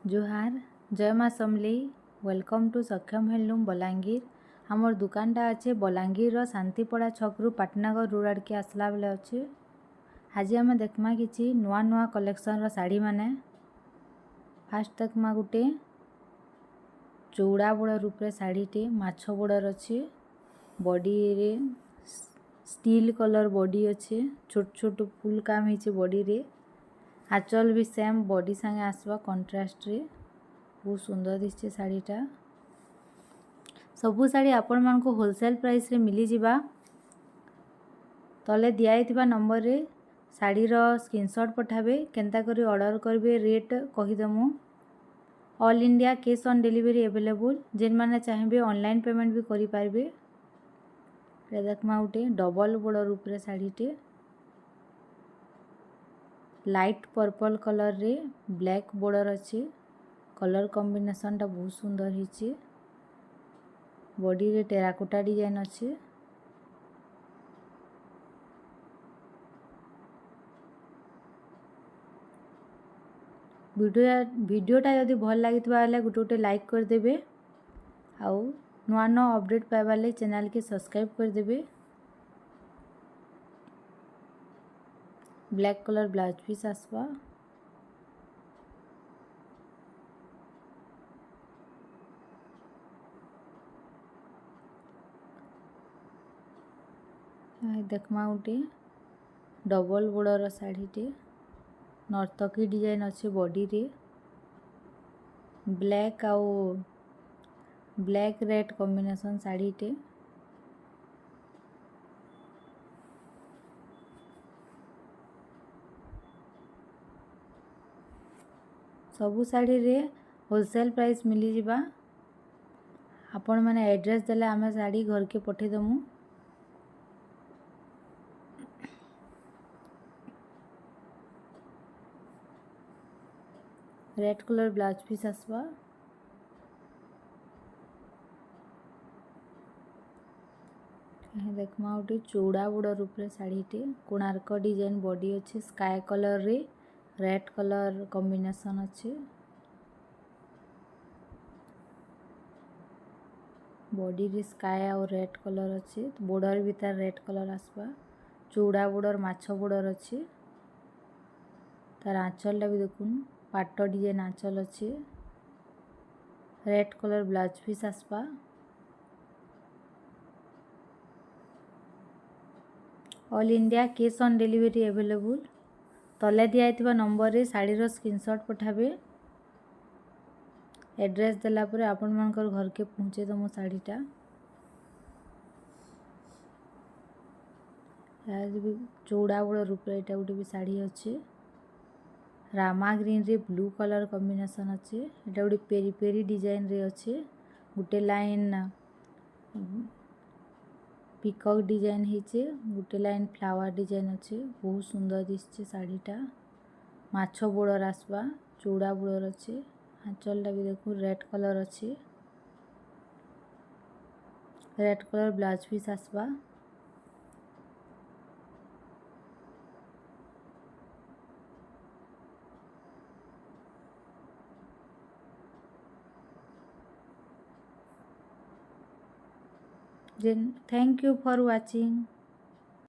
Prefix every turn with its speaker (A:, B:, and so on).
A: जोहार जय माँ समलेई वेलकम टू सक्षम हैंडलूम बलांगीर। हमर दुकानटा अच्छे बलांगीर शांतिपड़ा छकरू पाटनगर रोड आड़ के आसला बेले अच्छे। आज आम देखमा कि नुआ नुआ कलेक्शन शाड़ी माने। फास्ट देखमा गोटे चौड़ा बड़ रूपे शाड़ीटे माछ बड़र अच्छे। बॉडी रे स्टील कलर बॉडी अच्छे। छोट छोट फुल काम होइछे बॉडी रे। आंचल भी सेम बॉडी संगे आसवा कंट्रास्ट रे। बहुत सुंदर दिसছে शाड़ीटा। सबू शाड़ी आपण मान को होलसेल प्राइस रे मिली जिबा। तले दिया नंबर रे शाड़ीर स्क्रीनशॉट पठाबे केंता करी ऑर्डर करबे रेट कहीदेमु। All India cash on delivery available. जेन माने चाहिए ऑनलाइन पेमेंट भी करि पारबे। देखमा उठे डबल बड़ रूप रे शाड़ीटे लाइट पर्पल कलर रे ब्लैक बॉर्डर अच्छे। कलर कॉम्बिनेशन टा बहुत सुंदर हिचे। बॉडी रे टेराकोटा डिजाइन अच्छे। वीडियोटा यदि भल लगी गोटे गोटे लाइक करदेवे। आउ नुआ नुआ अपडेट पाइबार लगी चैनल के सब्सक्राइब करदेवे। ब्लैक कलर ब्लाउज पीस आसवा। देखमा उठे डबल बॉर्डर शाड़ीटे नर्तकी डिजाइन अच्छे बॉडी रे। ब्लैक आउ ब्लैक रेड कॉम्बिनेशन शाड़ीटे सबू शाड़ी रे होलसेल प्राइस मिली जिबा। आपण माने एड्रेस देले आमे शाड़ी घर के पठे दमु। रेड कलर ब्लाउज पीस आसवा। देखमा उठे चौड़ा बड़ रूप रे शाड़ीटे कोणार्क डिजाइन बॉडी अच्छे। स्काई कलर रे रेड कलर कॉम्बिनेशन अच्छे। बॉडी रे स्काई और रेड कलर अच्छे। बॉर्डर भीतर रेड कलर आसवा। चौड़ा बॉर्डर माछ बॉर्डर अच्छे। तार आंचल टा भी देखुन पाट डिजाइन आंचल अच्छे। रेड कलर ब्लाउज पीस आसवा। All India cash on delivery available. तले दिया नंबर रे शाड़ीर स्क्रीनशॉट पठाबे। एड्रेस देला परे आपण मानकर घर के पहुँचे दमु शाड़ीटा। चौड़ा बड़ रूप रे एटा गोटे भी शाड़ी अच्छे। रामा ग्रीन रे ब्लू कलर कॉम्बिनेशन अच्छे। एटा गोटे पेरी पेरी डिजाइन रे अच्छे। गोटे लाइन पिकॉक डिजाइन हिचे। गोटे लाइन फ्लावर डिजाइन अच्छे। बहुत सुंदर दिसছে शाड़ीटा। माछ बॉर्डर आसवा चौड़ा बॉर्डर अच्छे। आंचल टा भी देखो रेड कलर अच्छे। रेड कलर ब्लाउज पीस आसवा। Then thank you for watching.